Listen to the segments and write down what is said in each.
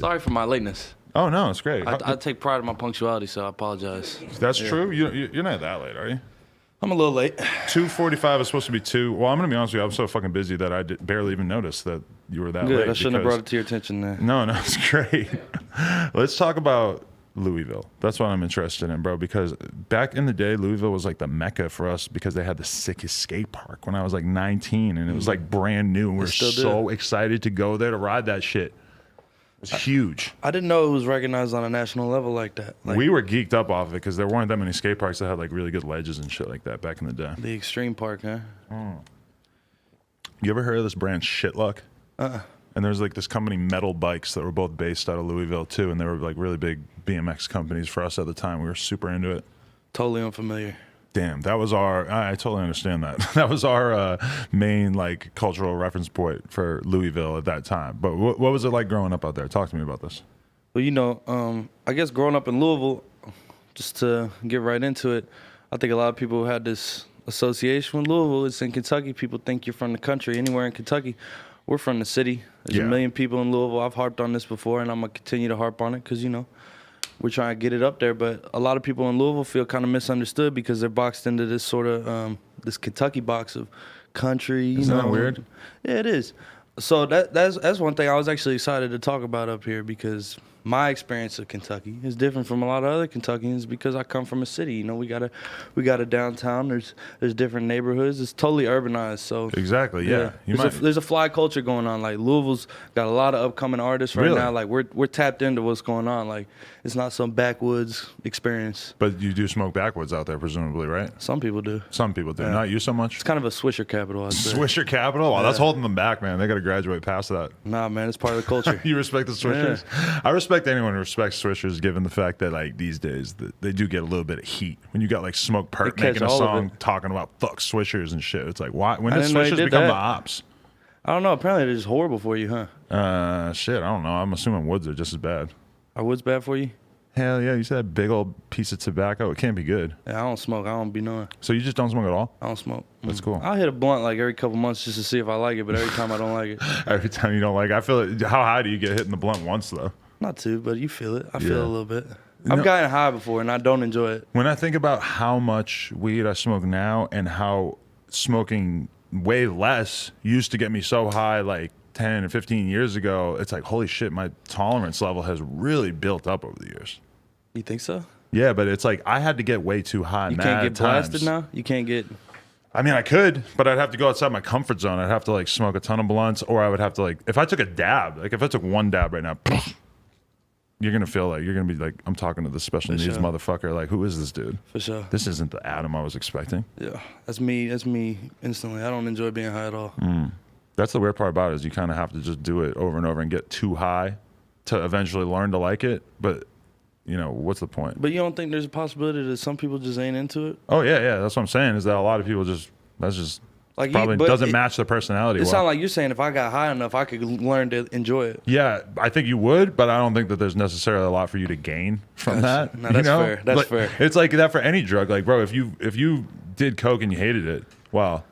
Sorry for my lateness. Oh, no, it's great. I take pride in my punctuality, so I apologize. That's true? You're not that late, are you? I'm a little late. 2:45 is supposed to be 2. Well, I'm going to be honest with you. I'm so fucking busy that I barely even noticed that you were that late. Good. I shouldn't have brought it to your attention there. No, it's great. Let's talk about Louisville. That's what I'm interested in, bro, because back in the day, Louisville was like the mecca for us because they had the sickest skate park when I was like 19, and it was like brand new. And we were so excited to go there to ride that shit. It was huge. I didn't know it was recognized on a national level like that. Like, we were geeked up off of it because there weren't that many skate parks that had like really good ledges and shit like that back in the day. The extreme park, huh? You ever heard of this brand Shitluck? And there's like this company, Metal Bikes, that were both based out of Louisville too, and they were like really big BMX companies for us at the time. We were super into it. Totally unfamiliar. Damn, that was our. I totally understand that. That was our main like cultural reference point for Louisville at that time. But what was it like growing up out there? Talk to me about this. Well, you know, I guess growing up in Louisville, just to get right into it, I think a lot of people had this association with Louisville. It's in Kentucky. People think you're from the country. Anywhere in Kentucky, we're from the city. There's a million people in Louisville. I've harped on this before, and I'm going to continue to harp on it because, you know, we're trying to get it up there. But a lot of people in Louisville feel kind of misunderstood because they're boxed into this sort of, this Kentucky box of country. Isn't that weird? Yeah, it is. So that's one thing I was actually excited to talk about up here because my experience of Kentucky is different from a lot of other Kentuckians because I come from a city. You know, we got a downtown. There's different neighborhoods. It's totally urbanized. So exactly, yeah. There's a fly culture going on. Like Louisville's got a lot of upcoming artists right now. Like we're tapped into what's going on. Like it's not some backwoods experience. But you do smoke backwoods out there, presumably, right? Some people do. Some people do. Not you so much. It's kind of a Swisher capital, I'd say. Swisher capital? Wow, that's holding them back, man. They got to graduate past that. Nah, man, it's part of the culture. You respect the Swishers? Yeah. I respect anyone who respects Swishers, given the fact that like these days they do get a little bit of heat. When you got like Smoke Perk making a song talking about fuck Swishers and shit, it's like, why? When did Swishers become the ops? I don't know. Apparently they're just horrible for you, huh? Shit, I don't know. I'm assuming woods are just as bad. Are woods bad for you? Hell yeah, you said that big old piece of tobacco. It can't be good. Yeah, I don't smoke. I don't be knowing. So you just don't smoke at all? I don't smoke. That's cool. I'll hit a blunt like every couple months just to see if I like it, but every time I don't like it. Every time you don't like it. I feel it. How high do you get hitting the blunt once, though? Not too, but you feel it. I feel it a little bit. I've gotten high before, and I don't enjoy it. When I think about how much weed I smoke now and how smoking way less used to get me so high like 10 or 15 years ago, it's like, holy shit, my tolerance level has really built up over the years. You think so? Yeah, but it's like I had to get way too high. You can't get blasted now? You can't get... I mean, I could, but I'd have to go outside my comfort zone. I'd have to like smoke a ton of blunts, or I would have to like, if I took a dab, like if I took one dab right now, you're going to feel like, you're going to be like, I'm talking to the special needs motherfucker. Like, who is this dude? For sure. This isn't the Adam I was expecting. Yeah, that's me instantly. I don't enjoy being high at all. That's the weird part about it is you kind of have to just do it over and over and get too high to eventually learn to like it. But, you know, what's the point? But you don't think there's a possibility that some people just ain't into it? Oh, yeah. That's what I'm saying is that a lot of people that's just like probably doesn't match their personality. It sounds like you're saying if I got high enough, I could learn to enjoy it. Yeah, I think you would, but I don't think that there's necessarily a lot for you to gain from that. No, that's fair. That's fair. It's like that for any drug. Like, bro, if you did coke and you hated it, well,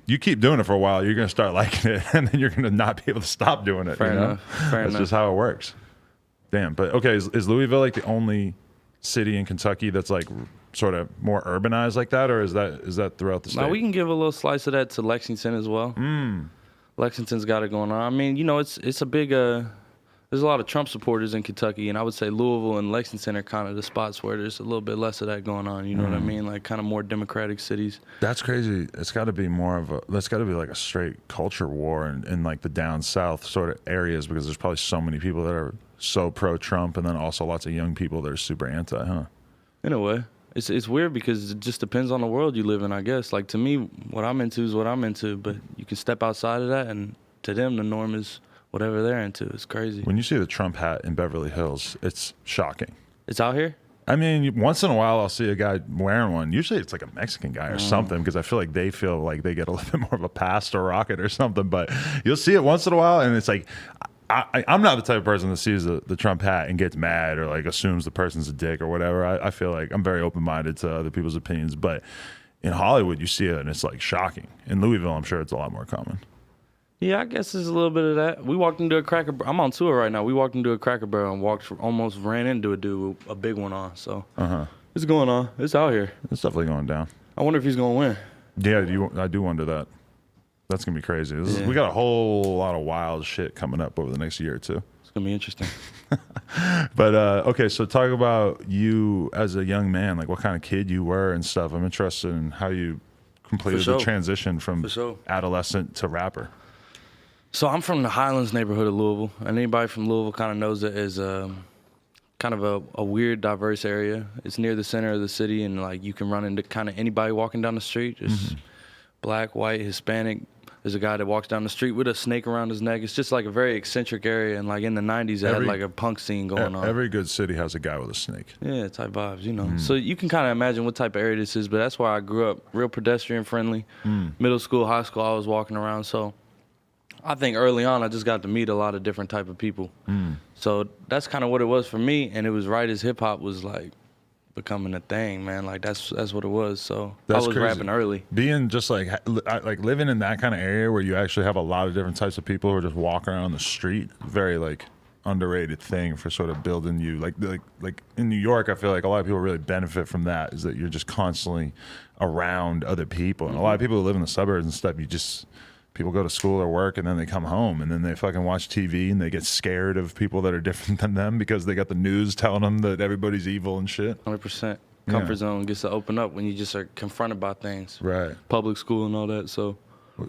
you keep doing it for a while, you're going to start liking it, and then you're going to not be able to stop doing it. Fair enough. That's just how it works. Damn. But, okay, is Louisville like the only city in Kentucky that's like sort of more urbanized like that, or is that throughout the state? Now, we can give a little slice of that to Lexington as well. Lexington's got it going on. I mean, you know, it's a big... there's a lot of Trump supporters in Kentucky, and I would say Louisville and Lexington are kind of the spots where there's a little bit less of that going on. You know what I mean? Like kind of more democratic cities. That's crazy. It's got to be that's got to be like a straight culture war in like the down south sort of areas because there's probably so many people that are so pro-Trump and then also lots of young people that are super anti, huh? In a way. It's weird because it just depends on the world you live in, I guess. Like to me, what I'm into is what I'm into, but you can step outside of that and to them the norm is whatever they're into. It's crazy. When you see the Trump hat in Beverly Hills, it's shocking. It's out here? I mean, once in a while I'll see a guy wearing one. Usually it's like a Mexican guy or something because I feel like they feel like they get a little bit more of a pass to rock it or something. But you'll see it once in a while and it's like, I'm not the type of person that sees the Trump hat and gets mad or like assumes the person's a dick or whatever. I feel like I'm very open-minded to other people's opinions. But in Hollywood, you see it and it's like shocking. In Louisville, I'm sure it's a lot more common. Yeah, I guess there's a little bit of that. We walked into a Cracker. I'm on tour right now. We walked into a Cracker Barrel and almost ran into a dude with a big one on. So it's going on. It's out here. It's definitely going down. I wonder if he's gonna win. Yeah, I do wonder that. That's gonna be crazy. We got a whole lot of wild shit coming up over the next year or two. It's gonna be interesting. But okay, so talk about you as a young man, like what kind of kid you were and stuff. I'm interested in how you completed the transition from adolescent to rapper. So I'm from the Highlands neighborhood of Louisville, and anybody from Louisville kind of knows it as kind of a weird, diverse area. It's near the center of the city, and like you can run into kind of anybody walking down the street, just black, white, Hispanic. There's a guy that walks down the street with a snake around his neck. It's just like a very eccentric area, and like in the 90s, it had like a punk scene going on. Every good city has a guy with a snake. Yeah, type vibes, you know. So you can kind of imagine what type of area this is, but that's where I grew up, real pedestrian friendly. Middle school, high school, I was walking around, so I think early on I just got to meet a lot of different type of people. So that's kind of what it was for me, and it was right as hip hop was like becoming a thing, man. Like that's what it was. So I was rapping early. Being just like living in that kind of area where you actually have a lot of different types of people who are just walking around the street, very like underrated thing for sort of building you. Like in New York, I feel like a lot of people really benefit from that, is that you're just constantly around other people. And a lot of people who live in the suburbs and stuff, people go to school or work and then they come home and then they fucking watch TV and they get scared of people that are different than them because they got the news telling them that everybody's evil and shit. 100%. Comfort zone gets to open up when you just are confronted by things. Right. Public school and all that. So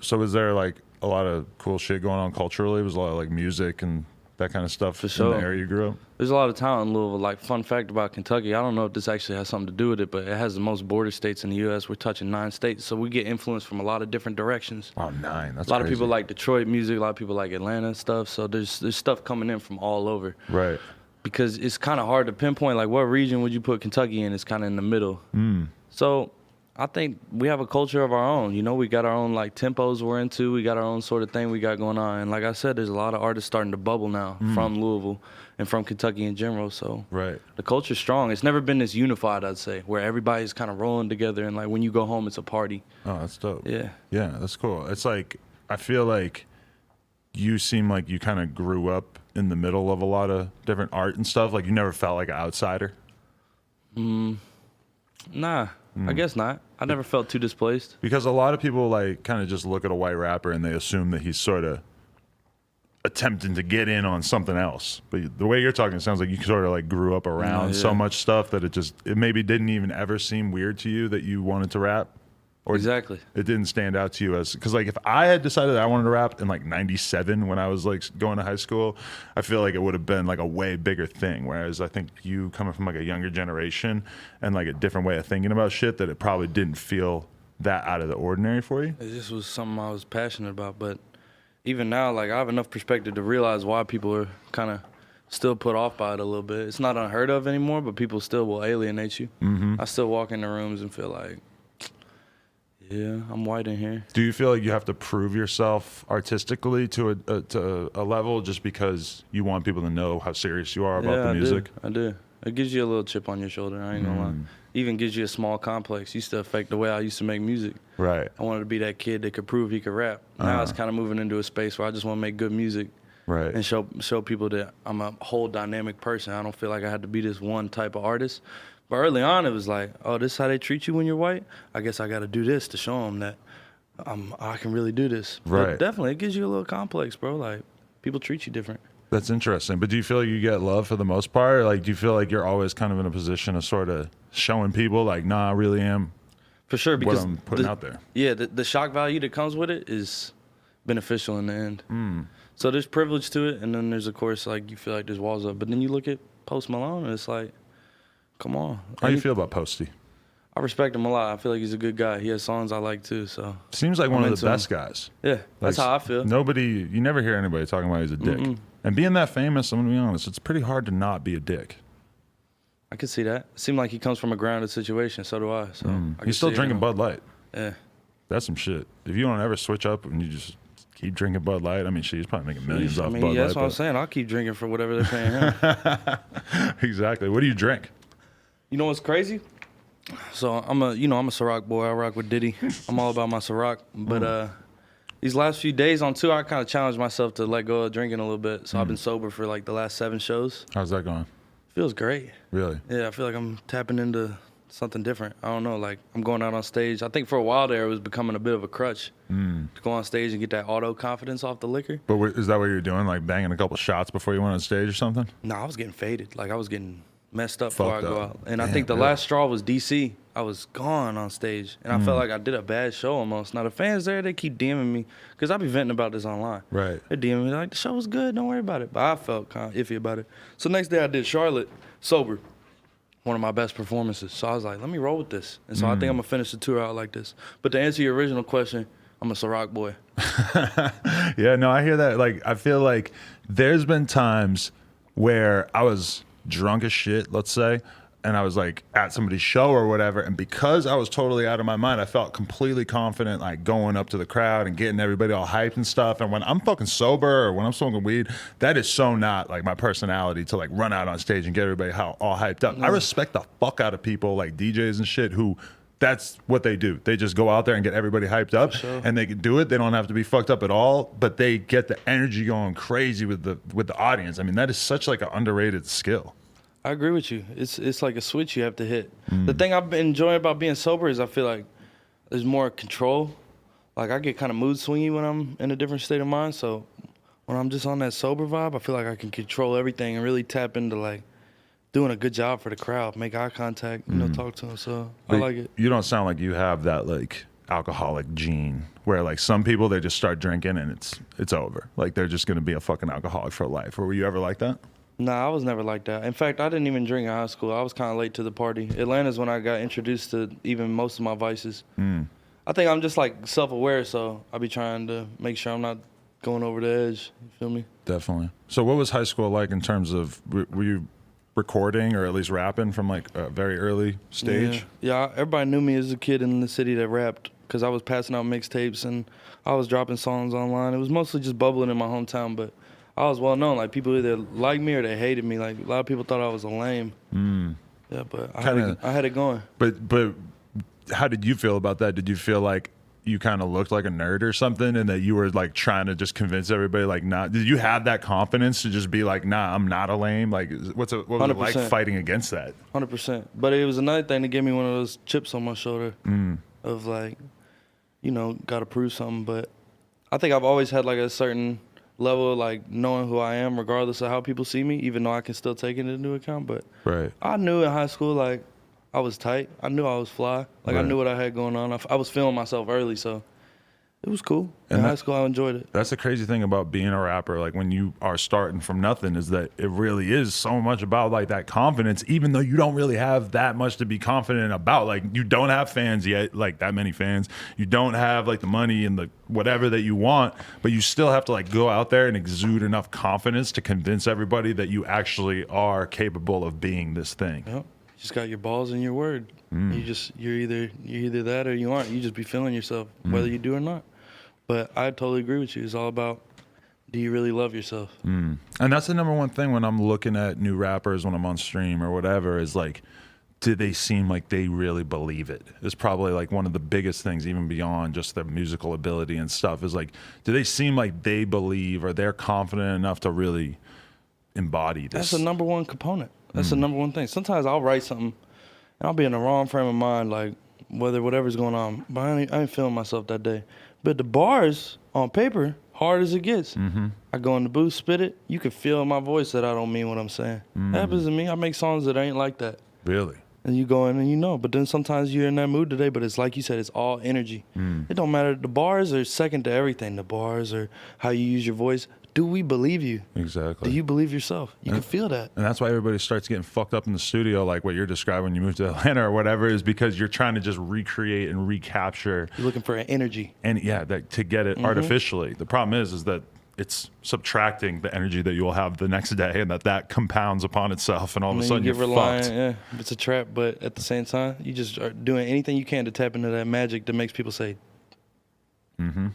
is there like a lot of cool shit going on culturally? Was a lot of like music and that kind of stuff in the area you grew up? There's a lot of talent in Louisville. Like, fun fact about Kentucky, I don't know if this actually has something to do with it, but it has the most border states in the U.S. We're touching 9 states, so we get influence from a lot of different directions. Wow, 9. That's a lot of people like Detroit music. A lot of people like Atlanta stuff. So there's stuff coming in from all over. Right. Because it's kind of hard to pinpoint, like, what region would you put Kentucky in? It's kind of in the middle. So I think we have a culture of our own. You know, we got our own, like, tempos we're into. We got our own sort of thing we got going on. And like I said, there's a lot of artists starting to bubble now from Louisville and from Kentucky in general. So the culture's strong. It's never been this unified, I'd say, where everybody's kind of rolling together. And, like, when you go home, it's a party. Oh, that's dope. Yeah. Yeah, that's cool. It's like, I feel like you seem like you kind of grew up in the middle of a lot of different art and stuff. Like, you never felt like an outsider? Nah. I guess not. I never felt too displaced. Because a lot of people like kind of just look at a white rapper and they assume that he's sort of attempting to get in on something else. But the way you're talking, it sounds like you sort of like grew up around so much stuff that it maybe didn't even ever seem weird to you that you wanted to rap. Or exactly. It didn't stand out to you as, because like if I had decided that I wanted to rap in like 97 when I was like going to high school, I feel like it would have been like a way bigger thing. Whereas I think you coming from like a younger generation and like a different way of thinking about shit, that it probably didn't feel that out of the ordinary for you. It just was something I was passionate about. But even now, like, I have enough perspective to realize why people are kind of still put off by it a little bit. It's not unheard of anymore, but people still will alienate you. I still walk in the rooms and feel like, yeah, I'm white in here. Do you feel like you have to prove yourself artistically to a level just because you want people to know how serious you are about the music? I do. It gives you a little chip on your shoulder, I ain't gonna lie. Even gives you a small complex. Used to affect the way I used to make music. Right. I wanted to be that kid that could prove he could rap. Now it's kind of moving into a space where I just want to make good music. Right. And show people that I'm a whole dynamic person. I don't feel like I had to be this one type of artist. But early on, it was like, oh, this is how they treat you when you're white? I guess I got to do this to show them that I can really do this. Right. But definitely, it gives you a little complex, bro. Like, people treat you different. That's interesting. But do you feel like you get love for the most part? Or like, do you feel like you're always kind of in a position of sort of showing people, like, nah, I really am for sure, because what I'm putting out there? Yeah, the shock value that comes with it is beneficial in the end. So there's privilege to it, and then there's, of course, like, you feel like there's walls up. But then you look at Post Malone, and it's like, come on. How do you feel about Posty? I respect him a lot. I feel like he's a good guy. He has songs I like too. So seems like one of the best guys. Yeah, that's how I feel. You never hear anybody talking about he's a dick. And being that famous, I'm gonna be honest, it's pretty hard to not be a dick. I can see that. It seemed like he comes from a grounded situation. So do I. So he's still drinking Bud Light. Yeah, that's some shit. If you don't ever switch up and you just keep drinking Bud Light, I mean, shit, he's probably making millions off Bud Light. That's what I'm saying. I'll keep drinking for whatever they're paying him. Exactly. What do you drink? You know what's crazy? So I'm a Ciroc boy. I rock with Diddy. I'm all about my Ciroc. But these last few days on tour, I kind of challenged myself to let go of drinking a little bit. So I've been sober for like the last 7 shows. How's that going? Feels great. Really? Yeah, I feel like I'm tapping into something different. I don't know, like I'm going out on stage. I think for a while there it was becoming a bit of a crutch to go on stage and get that auto confidence off the liquor. But is that what you're doing? Like banging a couple shots before you went on stage or something? No, I was getting faded. Like I was getting messed up before I Fucked go up. out. And I Damn, think the really? last straw was DC. I was gone on stage, and I felt like I did a bad show almost. Now the fans there, they keep DMing me because I be venting about this online. Right. They DMing me like the show was good, don't worry about it. But I felt kind of iffy about it. So next day I did Charlotte sober, one of my best performances. So I was like, let me roll with this. And so I think I'm gonna finish the tour out like this. But to answer your original question, I'm a Ciroc boy. Yeah, no, I hear that. Like, I feel like there's been times where I was drunk as shit, let's say, and I was like at somebody's show or whatever, and because I was totally out of my mind, I felt completely confident, like going up to the crowd and getting everybody all hyped and stuff. And when I'm fucking sober or when I'm smoking weed, that is so not like my personality to like run out on stage and get everybody all hyped up. I respect the fuck out of people like DJs and shit who that's what they do. They just go out there and get everybody hyped up, and they can do it. They don't have to be fucked up at all, but they get the energy going crazy with the audience. I mean, that is such like an underrated skill. I agree with you. It's like a switch you have to hit. The thing I've been enjoying about being sober is I feel like there's more control. Like I get kind of mood swingy when I'm in a different state of mind. So when I'm just on that sober vibe, I feel like I can control everything and really tap into like doing a good job for the crowd, make eye contact, talk to them. So I like it. You don't sound like you have that like alcoholic gene where like some people they just start drinking and it's over. Like they're just gonna be a fucking alcoholic for life. Or were you ever like that? Nah, I was never like that. In fact, I didn't even drink in high school. I was kind of late to the party. Atlanta's when I got introduced to even most of my vices. I think I'm just like self-aware, so I be trying to make sure I'm not going over the edge. You feel me? Definitely. So what was high school like in terms of, were you recording or at least rapping from like a very early stage? Yeah, everybody knew me as a kid in the city that rapped because I was passing out mixtapes and I was dropping songs online. It was mostly just bubbling in my hometown, but I was well known. Like people either liked me or they hated me. Like a lot of people thought I was a lame. Yeah, but I had it going. But how did you feel about that? Did you feel like you kind of looked like a nerd or something and that you were like trying to just convince everybody like not? Did you have that confidence to just be like, nah, I'm not a lame? Like what was 100%. It like fighting against that? 100%. But it was another thing to give me one of those chips on my shoulder of like, got to prove something. But I think I've always had like a certain level of like knowing who I am regardless of how people see me, even though I can still take it into account. But I knew in high school like I was tight. I knew I was fly. Like I knew what I had going on. I was feeling myself early, so it was cool. In high school, I enjoyed it. That's the crazy thing about being a rapper. Like when you are starting from nothing is that it really is so much about like that confidence, even though you don't really have that much to be confident about. Like you don't have fans yet, like that many fans. You don't have like the money and the whatever that you want, but you still have to like go out there and exude enough confidence to convince everybody that you actually are capable of being this thing. Yep. You just got your balls and your word. You're either that or you aren't. You just be feeling yourself, whether you do or not. But I totally agree with you. It's all about, do you really love yourself? And that's the number one thing when I'm looking at new rappers, when I'm on stream or whatever, is like, do they seem like they really believe it? It's probably like one of the biggest things, even beyond just their musical ability and stuff, is like, do they seem like they believe or they're confident enough to really embody this? That's the number one component. That's the number one thing. Sometimes I'll write something and I'll be in the wrong frame of mind, like whatever's going on, but I ain't feeling myself that day. But the bars on paper, hard as it gets. I go in the booth, spit it. You can feel in my voice that I don't mean what I'm saying. That happens to me. I make songs that ain't like that. Really? And you go in and but then sometimes you're in that mood today, but it's like you said, it's all energy. It don't matter. The bars are second to everything. The bars are how you use your voice. Do we believe you? Exactly. Do you believe yourself? You can feel that. And that's why everybody starts getting fucked up in the studio, like what you're describing when you move to Atlanta or whatever, is because you're trying to just recreate and recapture. You're looking for an energy. And to get it artificially. The problem is that it's subtracting the energy that you'll have the next day, and that compounds upon itself, and all of a sudden you're fucked. Yeah, it's a trap, but at the same time, you just are doing anything you can to tap into that magic that makes people say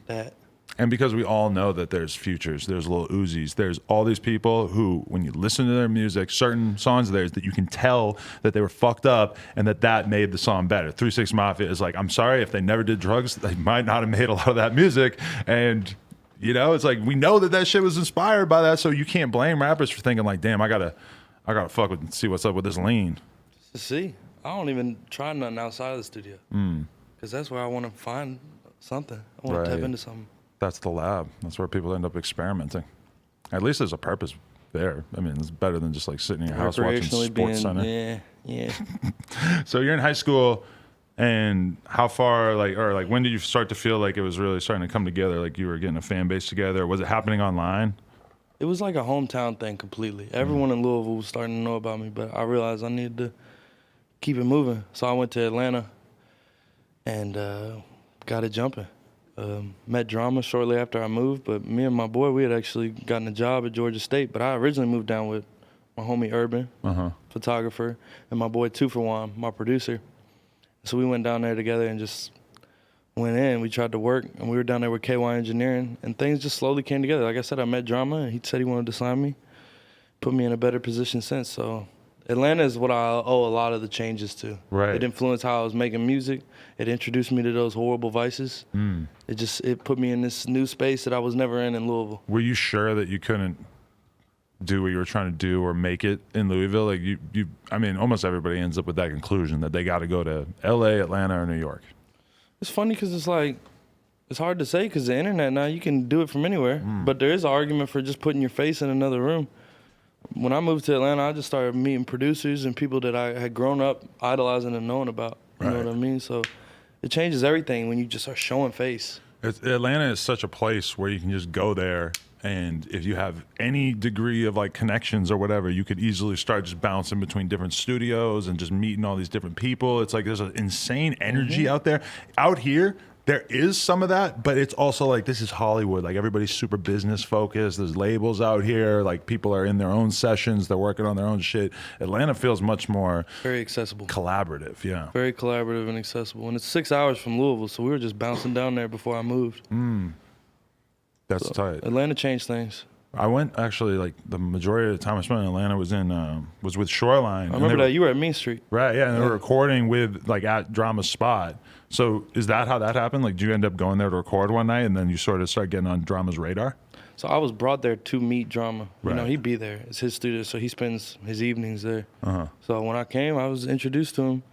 that. And because we all know that there's Futures, there's Lil Uzis, there's all these people who, when you listen to their music, certain songs of theirs that you can tell that they were fucked up and that made the song better. 3 6 Mafia is like, I'm sorry, if they never did drugs, they might not have made a lot of that music. And, you know, it's like, we know that shit was inspired by that, so you can't blame rappers for thinking like, damn, I gotta fuck with and see what's up with this lean. See, I don't even try nothing outside of the studio. Because that's where I want to find something. I want to tap into something. That's the lab. That's where people end up experimenting. At least there's a purpose there. I mean, it's better than just like sitting in your house watching Sports Center. Yeah. So you're in high school, and how far, like when did you start to feel like it was really starting to come together? Like you were getting a fan base together? Was it happening online? It was like a hometown thing completely. Everyone in Louisville was starting to know about me, but I realized I needed to keep it moving. So I went to Atlanta and got it jumping. Met Drama shortly after I moved, but me and my boy, we had actually gotten a job at Georgia State, but I originally moved down with my homie Urban, photographer, and my boy 2 for 1, my producer. So we went down there together and just went in. We tried to work, and we were down there with KY Engineering, and things just slowly came together. Like I said, I met Drama, and he said he wanted to sign me, put me in a better position since. So Atlanta is what I owe a lot of the changes to. Right. It influenced how I was making music. It introduced me to those horrible vices. It put me in this new space that I was never in Louisville. Were you sure that you couldn't do what you were trying to do or make it in Louisville? Like I mean, almost everybody ends up with that conclusion that they got to go to LA, Atlanta, or New York. It's funny because it's like, it's hard to say because the internet now, you can do it from anywhere. But there is an argument for just putting your face in another room. When I moved to Atlanta, I just started meeting producers and people that I had grown up idolizing and knowing about. You know what I mean? So it changes everything when you just are showing face. Atlanta is such a place where you can just go there, and if you have any degree of like connections or whatever, you could easily start just bouncing between different studios and just meeting all these different people. It's like there's an insane energy out there. Out here, there is some of that, but it's also like, this is Hollywood. Like everybody's super business focused. There's labels out here. Like people are in their own sessions. They're working on their own shit. Atlanta feels much more very accessible, collaborative. Yeah, very collaborative and accessible. And it's 6 hours from Louisville, so we were just bouncing down there before I moved. That's tight. Atlanta changed things. I went actually, like the majority of the time I spent in Atlanta was with Shoreline. I remember that you were at Mean Street. Right, yeah, and they were recording with like at Drama's spot. So is that how that happened? Like, did you end up going there to record one night, and then you sort of start getting on Drama's radar? So I was brought there to meet Drama. Right. You know, he'd be there. It's his studio, so he spends his evenings there. So when I came, I was introduced to him,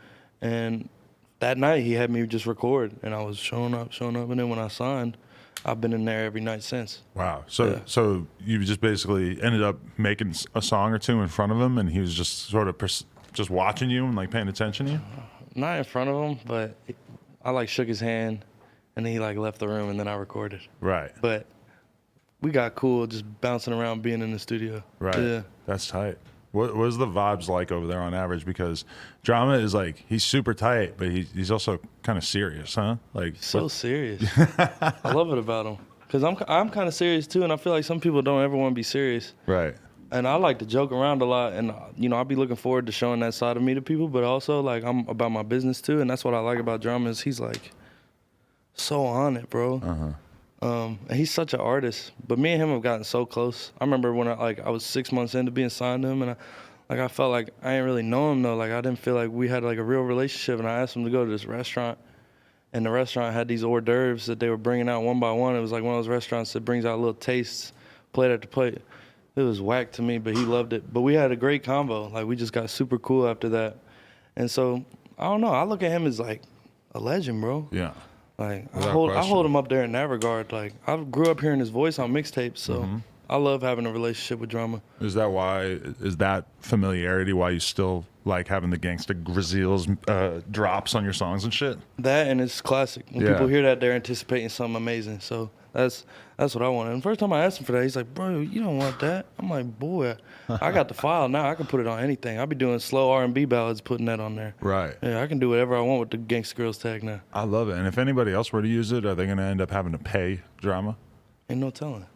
and that night he had me just record, and I was showing up, and then when I signed, I've been in there every night since. Wow. So you just basically ended up making a song or two in front of him, and he was just sort of just watching you and like paying attention to you? Not in front of him, but I like shook his hand, and then he like left the room, and then I recorded. Right. But we got cool just bouncing around being in the studio. Right. Yeah. That's tight. What was the vibes like over there on average? Because Drama is like, he's super tight, but he's also kind of serious, huh? Like so serious. I love it about him because I'm kind of serious too, and I feel like some people don't ever want to be serious. Right. And I like to joke around a lot, and you know, I'll be looking forward to showing that side of me to people, but also like I'm about my business too, and that's what I like about Drama is he's like so on it, bro. And he's such an artist. But me and him have gotten so close. I remember when I was 6 months into being signed to him, and I felt like I didn't really know him though. Like I didn't feel like we had like a real relationship. And I asked him to go to this restaurant, and the restaurant had these hors d'oeuvres that they were bringing out one by one. It was like one of those restaurants that brings out little tastes, plate after plate. It was whack to me, but he loved it. But we had a great combo. Like we just got super cool after that. And so I don't know. I look at him as like a legend, bro. Yeah. Like I hold him up there in that regard. Like I grew up hearing his voice on mixtapes, so I love having a relationship with Drama. Is that familiarity why you still like having the Gangsta Grizzlies drops on your songs and shit? That and it's classic. When people hear that, they're anticipating something amazing. So that's what I wanted. And the first time I asked him for that, he's like, "Bro, you don't want that." I'm like, "Boy, I got the file now. I can put it on anything. I'll be doing slow R&B ballads, putting that on there. Right. Yeah, I can do whatever I want with the Gangsta Girls tag now. I love it. And if anybody else were to use it, are they going to end up having to pay Drama? Ain't no telling.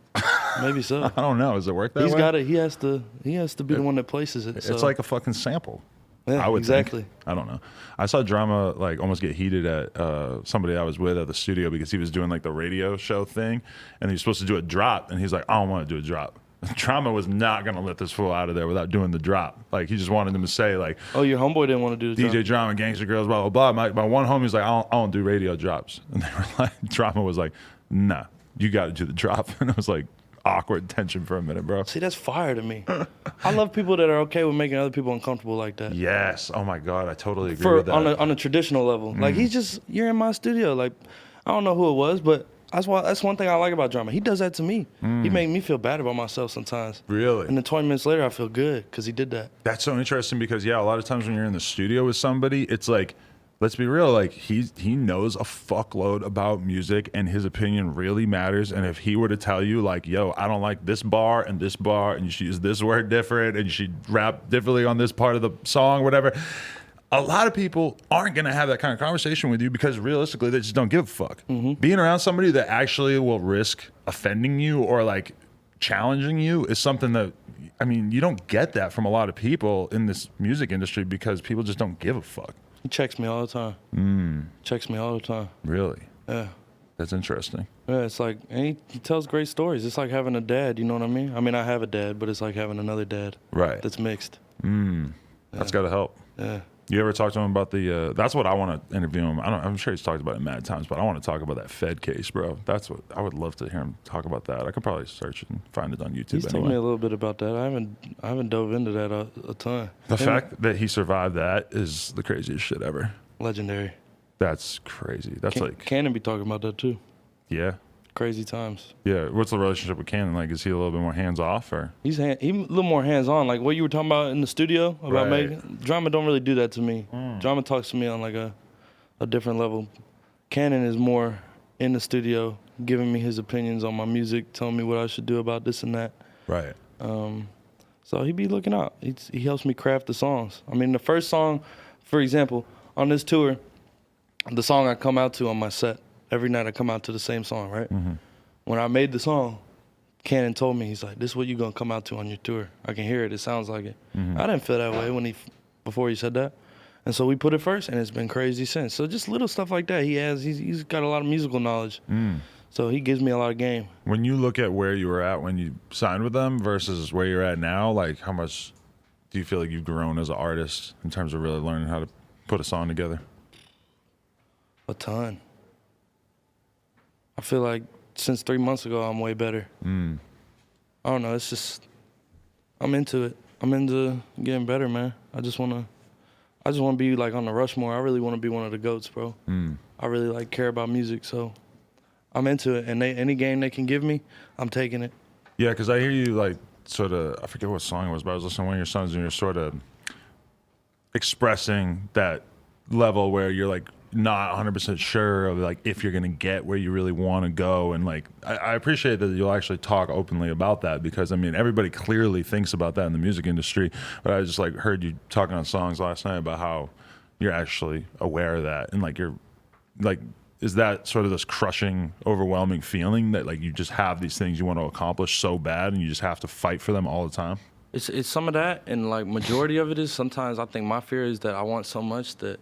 Maybe so. I don't know. Does it work that way? He has to be the one that places it. So. It's like a fucking sample. Yeah, I would exactly. think. I don't know. I saw Drama like almost get heated at somebody I was with at the studio because he was doing like the radio show thing, and he was supposed to do a drop, and he's like, I don't want to do a drop. Drama was not gonna let this fool out of there without doing the drop. Like he just wanted him to say like, Oh, your homeboy didn't want to do the DJ Drama, Gangster Girls, blah blah blah. My one homie's like, I don't do radio drops, and they were like, Drama was like, nah, you got to do the drop, and it was like awkward tension for a minute, bro. See, that's fire to me. I love people that are okay with making other people uncomfortable like that. Yes. Oh my God, I totally agree with that. On a traditional level, like you're in my studio. Like I don't know who it was, but that's one thing I like about Drama. He does that to me. He made me feel bad about myself sometimes. Really? And then 20 minutes later, I feel good because he did that. That's so interesting because yeah, a lot of times when you're in the studio with somebody, it's like, let's be real, like he knows a fuckload about music and his opinion really matters. And if he were to tell you like, yo, I don't like this bar and you should use this word different and you should rap differently on this part of the song, whatever. A lot of people aren't going to have that kind of conversation with you because realistically, they just don't give a fuck. Being around somebody that actually will risk offending you or like challenging you is something that, I mean, you don't get that from a lot of people in this music industry because people just don't give a fuck. He checks me all the time. Checks me all the time. Really? Yeah. That's interesting. Yeah, it's like, and he tells great stories. It's like having a dad, you know what I mean? I mean, I have a dad, but it's like having another dad. Right. That's mixed. That's got to help. Yeah. You ever talk to him about the, that's what I want to interview him. I'm sure he's talked about it mad times, but I want to talk about that Fed case, bro. That's what, I would love to hear him talk about that. I could probably search and find it on YouTube He's anyway. told me a little bit about that. I haven't dove into that a ton. The fact that he survived that is the craziest shit ever. Legendary. That's crazy. That's like, Cannon be talking about that too. yeah. Crazy times. Yeah. What's the relationship with Cannon? Like, is he a little bit more hands off or? He a little more hands on. Like what you were talking about in the studio about Right. making Drama don't really do that to me. Drama talks to me on like a different level. Cannon is more in the studio, giving me his opinions on my music, telling me what I should do about this and that. Right. So he be looking out. He helps me craft the songs. I mean, the first song, for example, on this tour, the song I come out to on my set, every night I come out to the same song, right? When I made the song, Cannon told me, he's like, this is what you're going to come out to on your tour. I can hear it. It sounds like it. I didn't feel that way before he said that. And so we put it first, and it's been crazy since. So just little stuff like that. He's got a lot of musical knowledge. So he gives me a lot of game. When you look at where you were at when you signed with them versus where you're at now, like how much do you feel like you've grown as an artist in terms of really learning how to put a song together? A ton. I feel like since 3 months ago, I'm way better. I don't know. It's just, I'm into it. I'm into getting better, man. I just want to be like on the Rushmore. I really want to be one of the GOATs, bro. I really like care about music, so I'm into it. And any game they can give me, I'm taking it. Yeah, because I hear you like sort of, I forget what song it was, but I was listening to one of your songs and you're sort of expressing that level where you're like not 100% sure of like if you're going to get where you really want to go. And like, I appreciate that you'll actually talk openly about that because I mean, everybody clearly thinks about that in the music industry, but I just like heard you talking on songs last night about how you're actually aware of that. And like, you're like, is that sort of this crushing, overwhelming feeling that like you just have these things you want to accomplish so bad and you just have to fight for them all the time? It's some of that, and like majority of it is sometimes I think my fear is that I want so much that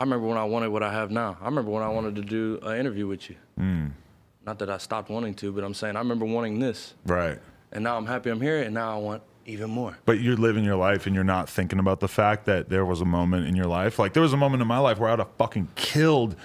I remember when I wanted what I have now. I remember when I wanted to do an interview with you. Not that I stopped wanting to, but I'm saying I remember wanting this. Right. And now I'm happy I'm here, and now I want even more. But you're living your life and you're not thinking about the fact that there was a moment in your life. Like there was a moment in my life where I would have fucking killed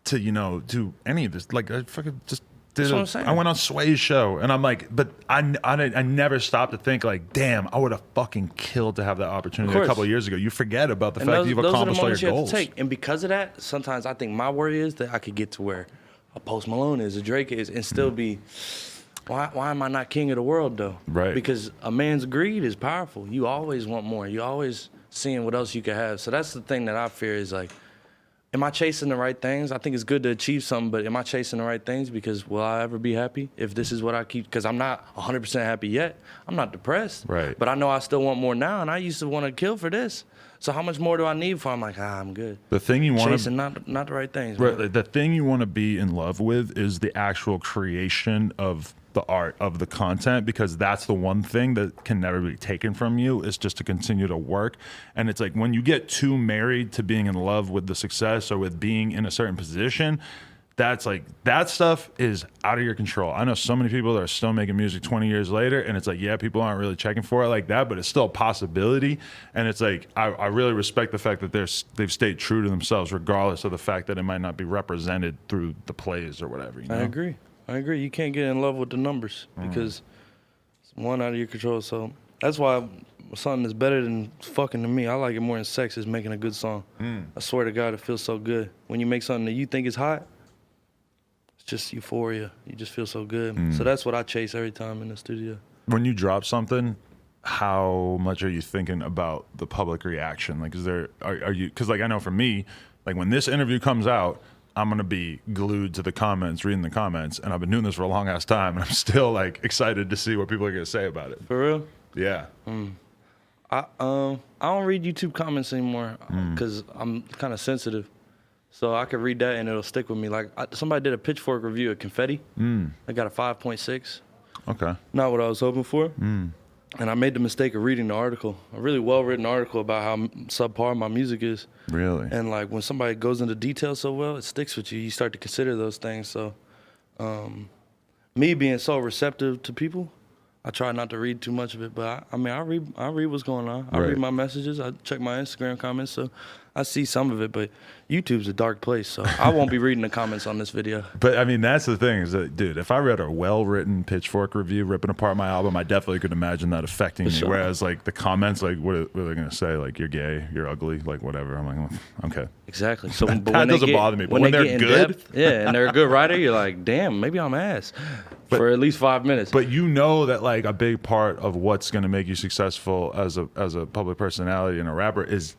to, you know, do any of this. Like I fucking just did That's what I'm saying. I went on Sway's show and I'm like, but I never stopped to think like, damn, I would have fucking killed to have that opportunity a couple of years ago. You forget about the fact that you've accomplished all your goals. And because of that, sometimes I think my worry is that I could get to where a Post Malone is, a Drake is, and still be, why am I not king of the world though? Right. Because a man's greed is powerful. You always want more. You always seeing what else you could have. So that's the thing that I fear is like, am I chasing the right things? I think it's good to achieve something, but am I chasing the right things? Because will I ever be happy if this is what I keep? Because I'm not 100% happy yet. I'm not depressed. Right. But I know I still want more now, and I used to want to kill for this. So how much more do I need before I'm like, I'm good? The thing you want chasing not the right things. Right, Man. the thing you want to be in love with is the actual creation of the art of the content, because that's the one thing that can never be taken from you, is just to continue to work. And it's like when you get too married to being in love with the success or with being in a certain position, that's like, that stuff is out of your control. I know so many people that are still making music 20 years later, and it's like, yeah, people aren't really checking for it like that, but it's still a possibility. And it's like, I really respect the fact that they've stayed true to themselves, regardless of the fact that it might not be represented through the plays or whatever. You know? I agree. You can't get in love with the numbers because it's one out of your control. So that's why something that's better than fucking to me, I like it more than sex, is making a good song. I swear to God, it feels so good. When you make something that you think is hot, it's just euphoria. You just feel so good. So that's what I chase every time in the studio. When you drop something, how much are you thinking about the public reaction? Like, are you, because like I know for me, like when this interview comes out, I'm going to be glued to the comments, reading the comments, and I've been doing this for a long ass time, and I'm still like excited to see what people are going to say about it. For real? Yeah. I don't read YouTube comments anymore because I'm kind of sensitive. So I could read that and it'll stick with me. Like somebody did a Pitchfork review of Confetti. I got a 5.6. Okay. Not what I was hoping for. And I made the mistake of reading the article, a really well-written article about how subpar my music is. Really? And like when somebody goes into detail so well, it sticks with you. You start to consider those things. So me being so receptive to people, I try not to read too much of it. But I read what's going on. I read my messages. I check my Instagram comments. So I see some of it, but YouTube's a dark place, so I won't be reading the comments on this video. But I mean, that's the thing is that, dude, if I read a well-written Pitchfork review ripping apart my album, I definitely could imagine that affecting me. Sure. Whereas like the comments, like what are they going to say? Like, you're gay, you're ugly, like whatever. I'm like, okay. Exactly. So that doesn't bother me. But when they're good, depth, yeah, and they're a good writer, you're like, damn, maybe I'm ass for at least 5 minutes. But you know that like a big part of what's going to make you successful as a public personality and a rapper is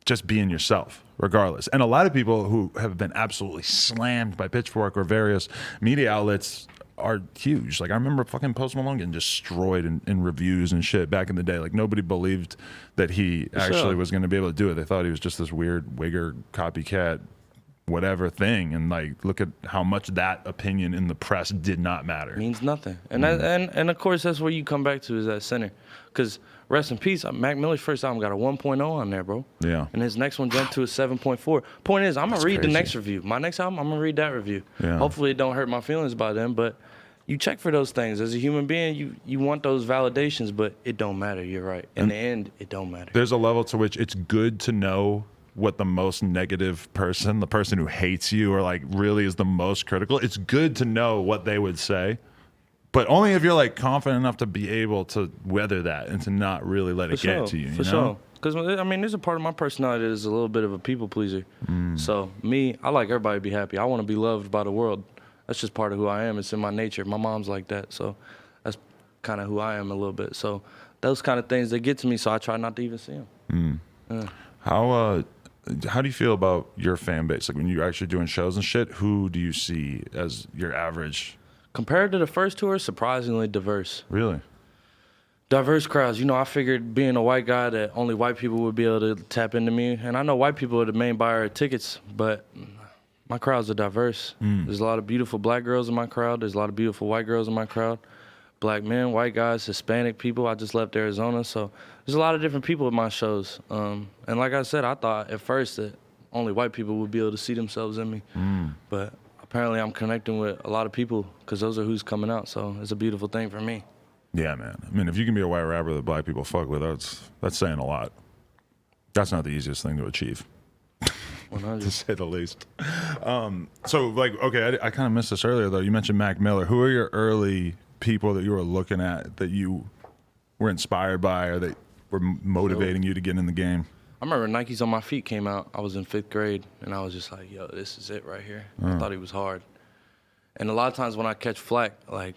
just being yourself, regardless. And a lot of people who have been absolutely slammed by Pitchfork or various media outlets are huge. Like I remember fucking Post Malone getting destroyed in reviews and shit back in the day. Like nobody believed that he actually was going to be able to do it. They thought he was just this weird wigger copycat whatever thing, and like look at how much that opinion in the press did not matter. Means nothing. And and of course that's where you come back to, is that center. Because rest in peace, Mac Miller's first album got a 1.0 on there, bro. Yeah. And his next one jumped to a 7.4. Point is, I'm gonna read the next review. My next album, I'm gonna read that review. Yeah. Hopefully it don't hurt my feelings by then, but you check for those things. As a human being, you want those validations, but it don't matter. You're right. In the end, it don't matter. There's a level to which it's good to know what the most negative person, the person who hates you or like really is the most critical, it's good to know what they would say, but only if you're like confident enough to be able to weather that and to not really let it get to you. For sure. Because I mean, there's a part of my personality that is a little bit of a people pleaser. So me, I like everybody to be happy. I want to be loved by the world. That's just part of who I am. It's in my nature. My mom's like that, so that's kind of who I am a little bit. So those kind of things, they get to me, so I try not to even see them. How do you feel about your fan base? Like when you're actually doing shows and shit, who do you see as your average? Compared to the first tour, surprisingly diverse. Really? Diverse crowds. You know, I figured being a white guy that only white people would be able to tap into me. And I know white people are the main buyer of tickets, but my crowds are diverse. There's a lot of beautiful black girls in my crowd. There's a lot of beautiful white girls in my crowd. Black men, white guys, Hispanic people. I just left Arizona, so there's a lot of different people at my shows. And like I said, I thought at first that only white people would be able to see themselves in me. But apparently I'm connecting with a lot of people because those are who's coming out, so it's a beautiful thing for me. Yeah, man. I mean, if you can be a white rapper that black people fuck with, that's saying a lot. That's not the easiest thing to achieve. 100. To say the least. So, like, okay, I kind of missed this earlier, though. You mentioned Mac Miller. Who are your early people that you were looking at that you were inspired by or that were motivating you to get in the game? I remember Nikes on My Feet came out. I was in 5th grade, and I was just like, yo, this is it right here. I thought he was hard. And a lot of times when I catch flack, like,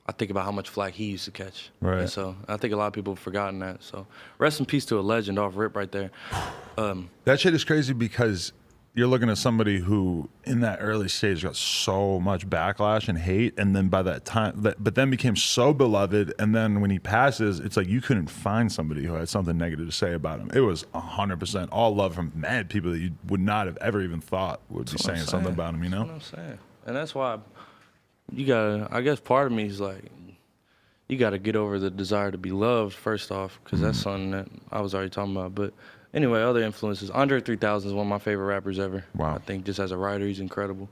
I think about how much flack he used to catch. Right. And so I think a lot of people have forgotten that. So rest in peace to a legend off rip right there. That shit is crazy because you're looking at somebody who in that early stage got so much backlash and hate, and then by that time, but then became so beloved, and then when he passes, it's like you couldn't find somebody who had something negative to say about him. It was 100% all love from mad people that you would not have ever even thought would be saying something about him, you know? That's what I'm saying. And that's why you gotta. I guess part of me is like, you gotta get over the desire to be loved first off, because that's something that I was already talking about. But anyway, other influences. Andre 3000 is one of my favorite rappers ever. Wow. I think just as a writer, he's incredible.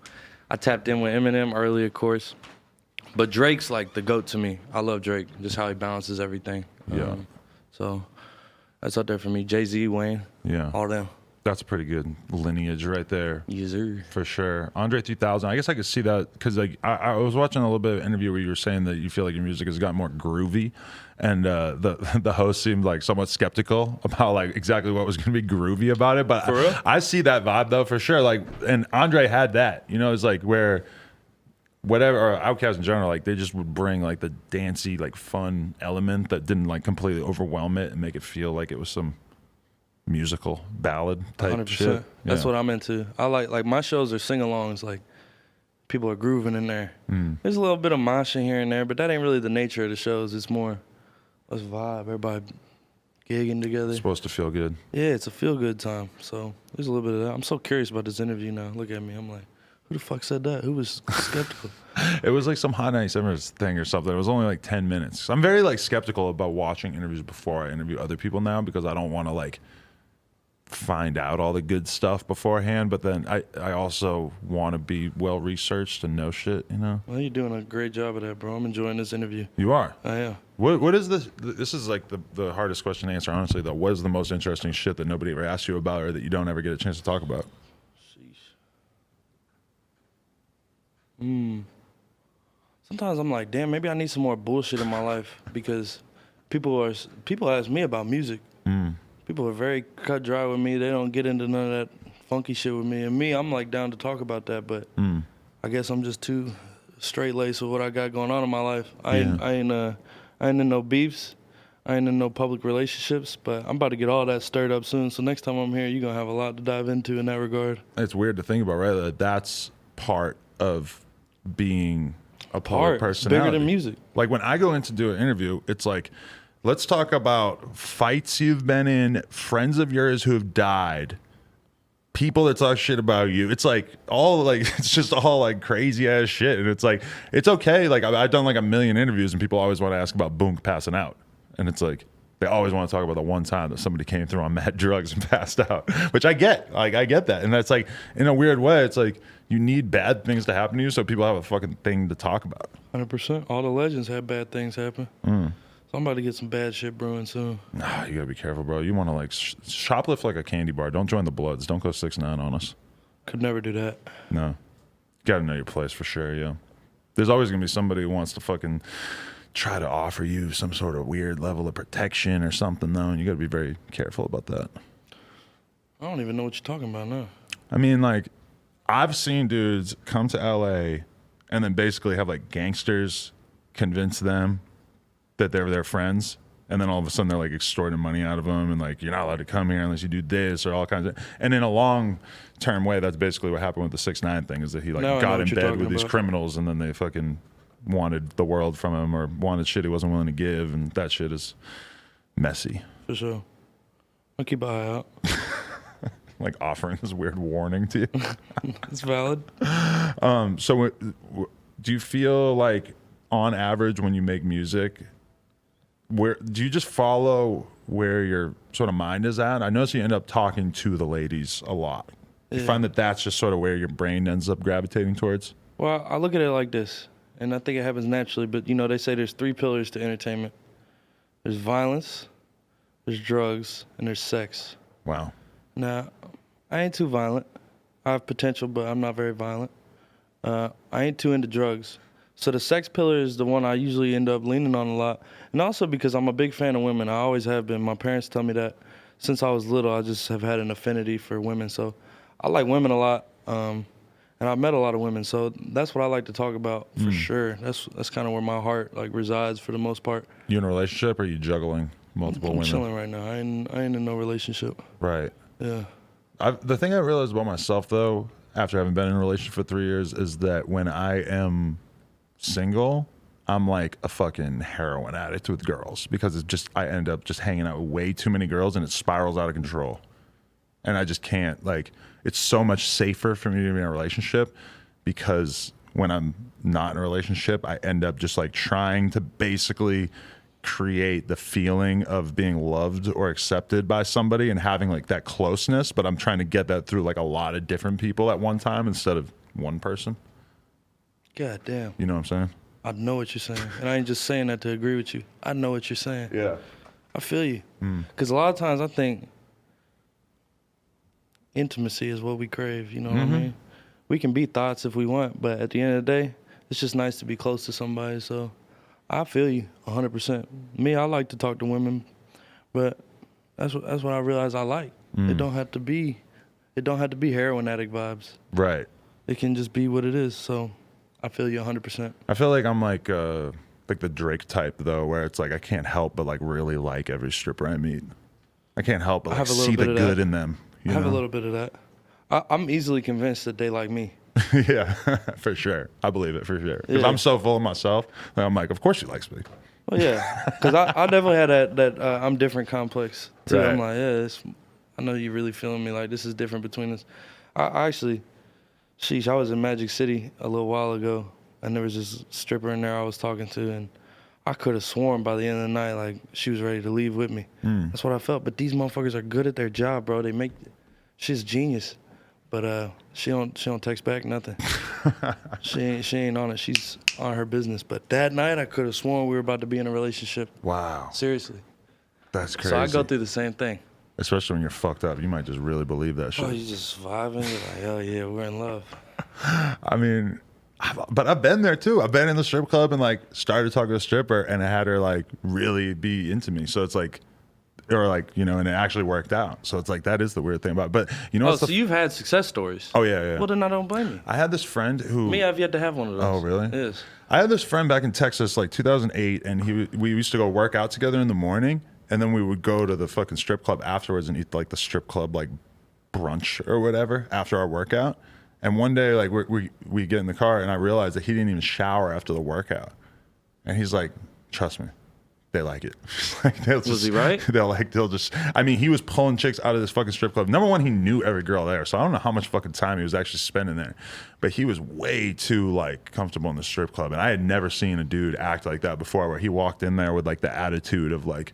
I tapped in with Eminem early, of course. But Drake's like the GOAT to me. I love Drake, just how he balances everything. Yeah. So that's up there for me. Jay-Z, Wayne, Yeah. all them. That's a pretty good lineage right there. Yes, sir. For sure. Andre 3000, I guess I could see that because like I was watching a little bit of an interview where you were saying that you feel like your music has gotten more groovy, and the host seemed like somewhat skeptical about like exactly what was going to be groovy about it. But For real? I see that vibe though for sure. Like, and Andre had that, you know, it's like where whatever, or Outkast in general, like they just would bring like the dancey, like fun element that didn't like completely overwhelm it and make it feel like it was some musical ballad type 100%. shit. That's Yeah. what I'm into. I like my shows are sing-alongs. Like people are grooving in there. There's a little bit of moshing here and there, but that ain't really the nature of the shows. It's more let's vibe, everybody gigging together. It's supposed to feel good. Yeah, it's a feel-good time. So there's a little bit of that. I'm so curious about this interview now. Look at me. I'm like, who the fuck said that? Who was skeptical? It was like some Hot 97 thing or something. It was only like 10 minutes. I'm very like skeptical about watching interviews before I interview other people now because I don't want to like find out all the good stuff beforehand. But then I also want to be well researched and know shit, you know? Well, you're doing a great job of that, bro. I'm enjoying this interview. You are. I am. What is this? This is like the hardest question to answer, honestly, though. What is the most interesting shit that nobody ever asked you about or that you don't ever get a chance to talk about? Sometimes I'm like, damn, maybe I need some more bullshit in my life because people ask me about music. People are very cut dry with me. They don't get into none of that funky shit with me. And me, I'm like down to talk about that, but I guess I'm just too straight laced with what I got going on in my life. I ain't in no beefs. I ain't in no public relationships, but I'm about to get all that stirred up soon. So next time I'm here, you're gonna have a lot to dive into in that regard. It's weird to think about, right? That that's part of being a public personality. Bigger than music. Like when I go in to do an interview, it's like, let's talk about fights you've been in, friends of yours who have died, people that talk shit about you. It's like all like it's just all like crazy ass shit, and it's like it's okay. Like I've done like a million interviews, and people always want to ask about Boonk passing out, and it's like they always want to talk about the one time that somebody came through on mad drugs and passed out, which I get. Like I get that, and that's like in a weird way, it's like you need bad things to happen to you so people have a fucking thing to talk about. 100%. All the legends had bad things happen. So I'm about to get some bad shit brewing soon. Nah, you gotta be careful, bro. You want to like shoplift like a candy bar. Don't join the Bloods. Don't go 6ix9ine on us. Could never do that. No, gotta know your place for sure. Yeah, there's always gonna be somebody who wants to fucking try to offer you some sort of weird level of protection or something, though, and you gotta be very careful about that. I don't even know what you're talking about now. I mean, like, I've seen dudes come to LA and then basically have like gangsters convince them that they're their friends, and then all of a sudden they're like extorting money out of them and like, you're not allowed to come here unless you do this or all kinds of. And in a long term way, that's basically what happened with the 6ix9ine thing, is that he like Now I know got what in you're bed talking with these about. criminals, and then they fucking wanted the world from him or wanted shit he wasn't willing to give, and that shit is messy. For sure. I'll keep an eye out. Like offering this weird warning to you. It's valid. So do you feel like on average when you make music, where do you just follow where your sort of mind is at? I notice you end up talking to the ladies a lot. You find that that's just sort of where your brain ends up gravitating towards? Well, I look at it like this, and I think it happens naturally, but you know, they say there's 3 pillars to entertainment. There's violence, there's drugs, and there's sex. Wow. Now, I ain't too violent. I have potential, but I'm not very violent. I ain't too into drugs. So the sex pillar is the one I usually end up leaning on a lot. And also because I'm a big fan of women. I always have been. My parents tell me that since I was little, I just have had an affinity for women. So I like women a lot. And I've met a lot of women. So that's what I like to talk about for sure. That's kind of where my heart like resides for the most part. You in a relationship, or are you juggling multiple I'm women? chilling right now. I ain't in no relationship. Right. Yeah. The thing I realized about myself, though, after having been in a relationship for 3 years, is that when I am single, I'm like a fucking heroin addict with girls, because it's just, I end up just hanging out with way too many girls and it spirals out of control. And I just can't, like, it's so much safer for me to be in a relationship because when I'm not in a relationship, I end up just like trying to basically create the feeling of being loved or accepted by somebody and having like that closeness, but I'm trying to get that through like a lot of different people at one time instead of one person. God damn. You know what I'm saying? I know what you're saying. And I ain't just saying that to agree with you. I know what you're saying. Yeah. I feel you. Because a lot of times I think intimacy is what we crave, you know what I mean? We can be thoughts if we want, but at the end of the day, it's just nice to be close to somebody. So I feel you 100%. Me, I like to talk to women, but that's what I realize I like. It don't have to be heroin addict vibes. Right. It can just be what it is. So I feel you 100%. I feel like I'm like the Drake type though, where it's like I can't help but like really like every stripper I meet. I can't help but like see the good in them. I have a little bit of that. I'm easily convinced that they like me. Yeah, for sure. I believe it for sure. Because I'm so full of myself. That I'm like, of course she likes me. Well, yeah. Because I definitely had that I'm different complex, too. Right. I'm like, I know you're really feeling me. Like, this is different between us. I actually, I was in Magic City a little while ago, and there was this stripper in there I was talking to, and I could have sworn by the end of the night, like, she was ready to leave with me. That's what I felt. But these motherfuckers are good at their job, bro. She's genius. But she don't text back nothing. she ain't on it. She's on her business. But that night I could have sworn we were about to be in a relationship. Wow. Seriously. That's crazy. So I go through the same thing. Especially when you're fucked up. You might just really believe that shit. Oh, you just vibing. You're like, hell yeah, we're in love. I mean, but I've been there too. I've been in the strip club and like started talking to a stripper and I had her like really be into me. So it's like, or like, you know, and it actually worked out. So it's like, that is the weird thing about it. But you know, so you've had success stories. Oh yeah. Well, then I don't blame you. I had this friend who. Me, I've yet to have one of those. Oh really? Yes. I had this friend back in Texas, like 2008, and we used to go work out together in the morning, and then we would go to the fucking strip club afterwards and eat like the strip club like brunch or whatever after our workout. And one day, like we get in the car, and I realized that he didn't even shower after the workout, and he's like, "Trust me, they like it." Like, was he right? They'll just. I mean, he was pulling chicks out of this fucking strip club. Number one, he knew every girl there, so I don't know how much fucking time he was actually spending there, but he was way too like comfortable in the strip club, and I had never seen a dude act like that before, where he walked in there with like the attitude of like,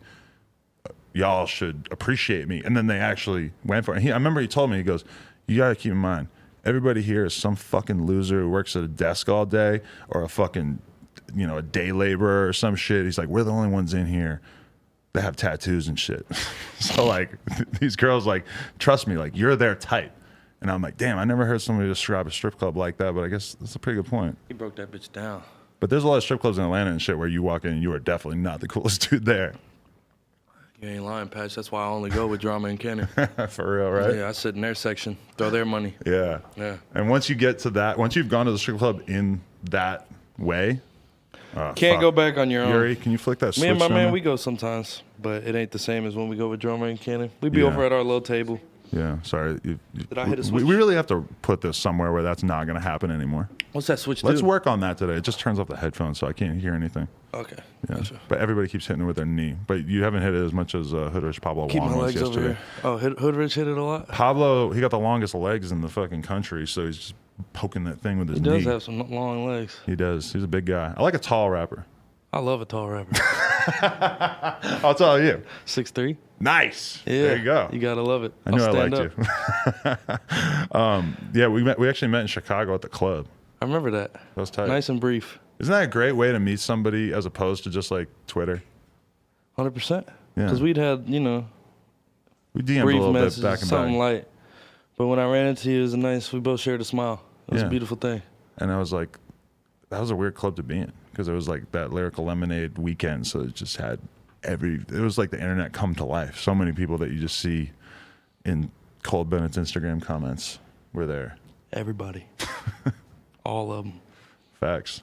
y'all should appreciate me, and then they actually went for it. I remember he told me, he goes, "You gotta keep in mind, everybody here is some fucking loser who works at a desk all day or a fucking, you know, a day laborer or some shit." He's like, "We're the only ones in here that have tattoos and shit." So like these girls like, trust me, like you're their type. And I'm like, damn, I never heard somebody describe a strip club like that, but I guess that's a pretty good point. He broke that bitch down. But there's a lot of strip clubs in Atlanta and shit where you walk in and you are definitely not the coolest dude there. You ain't lying, Patch. That's why I only go with Drama and Kenny. For real, right? Yeah, I sit in their section, throw their money. Yeah. Yeah. And once you get to that, once you've gone to the strip club in that way, can't go back on your own. Yuri, can you flick that switch? Me and my on man, there? we go sometimes, but it ain't the same as when we go with Drummer and Cannon. We be Yeah. over at our little table. Yeah, sorry. Did I hit a we switch? really have to put this somewhere where that's not going to happen anymore. What's that switch Let's do? work on that today. It just turns off the headphones, so I can't hear anything. Okay. Yeah. Gotcha. But everybody keeps hitting it with their knee. But you haven't hit it as much as Hoodrich Pablo Keep Juan my was legs over yesterday. here. Oh, Hoodrich hit it a lot? Pablo, he got the longest legs in the fucking country, so he's just poking that thing with his He knee. does have some long legs. He does. He's a big guy. I like a tall rapper. I love a tall rapper. I'll tell you. 6'3"? Nice. Yeah. There you go. You gotta love it. I knew I stand liked up. you. Yeah, we actually met in Chicago at the club. I remember that. That was tight. Nice and brief. Isn't that a great way to meet somebody as opposed to just like Twitter? 100%. Yeah. Because we'd had, We DM'd a brief little bit messages, back and something back. light. But when I ran into you, it was nice. We both shared a smile. It was a Yeah. beautiful thing. And I was like, that was a weird club to be in because it was like that Lyrical Lemonade weekend. So it just had it was like the internet come to life. So many people that you just see in Cole Bennett's Instagram comments were there. Everybody. All of them. Facts.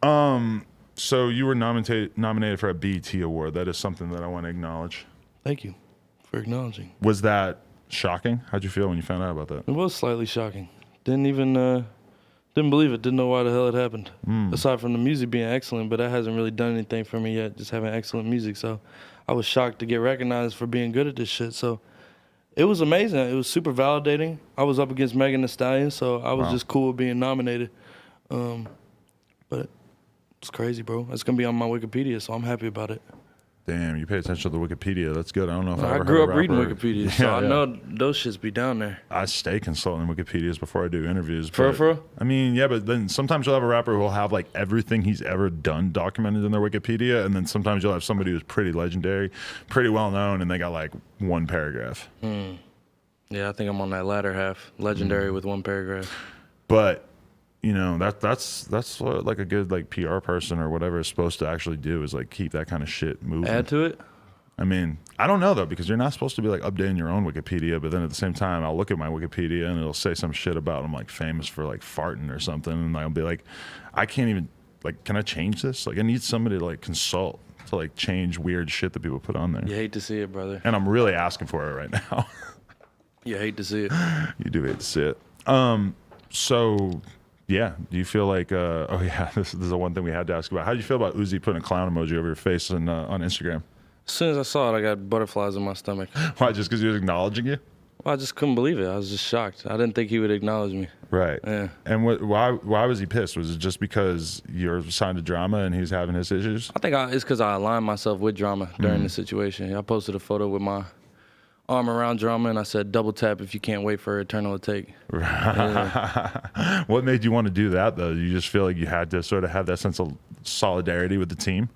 So you were nominated for a BET award. That is something that I want to acknowledge. Thank you for acknowledging. Was that shocking? How'd you feel when you found out about that? It was slightly shocking. Didn't believe it. Didn't know why the hell it happened. Aside from the music being excellent, but that hasn't really done anything for me yet, just having excellent music. So I was shocked to get recognized for being good at this shit. So it was amazing. It was super validating. I was up against Megan Thee Stallion, so I was Wow. just cool with being nominated. But it's crazy, bro. It's gonna be on my Wikipedia, so I'm happy about it. Damn, you pay attention to the Wikipedia. That's good. I don't know if I ever grew heard up a reading rapper- Wikipedia, so I know those shits be down there. I stay consulting Wikipedias before I do interviews. For but- real? I mean, yeah, but then sometimes you'll have a rapper who will have like everything he's ever done documented in their Wikipedia, and then sometimes you'll have somebody who's pretty legendary, pretty well known, and they got like one paragraph. Yeah, I think I'm on that latter half. Legendary with one paragraph. But you know that's what like a good like PR person or whatever is supposed to actually do is like keep that kind of shit moving. Add to it? I mean, I don't know though, because you're not supposed to be like updating your own Wikipedia, but then at the same time, I'll look at my Wikipedia and it'll say some shit about I'm like famous for like farting or something, and I'll be like, I can't even like, can I change this? Like, I need somebody to like consult to like change weird shit that people put on there. You hate to see it, brother. And I'm really asking for it right now. You hate to see it. You do hate to see it. So yeah, do you feel like? Oh yeah, this is the one thing we had to ask about. How do you feel about Uzi putting a clown emoji over your face on Instagram? As soon as I saw it, I got butterflies in my stomach. Why? Just because he was acknowledging you? Well, I just couldn't believe it. I was just shocked. I didn't think he would acknowledge me. Right. Yeah. And why was he pissed? Was it just because you're signed to Drama and he's having his issues? I think it's because I aligned myself with Drama during the situation. I posted a photo with my arm around Drama, and I said, double tap if you can't wait for eternal to take. Yeah. What made you want to do that, though? You just feel like you had to sort of have that sense of solidarity with the team?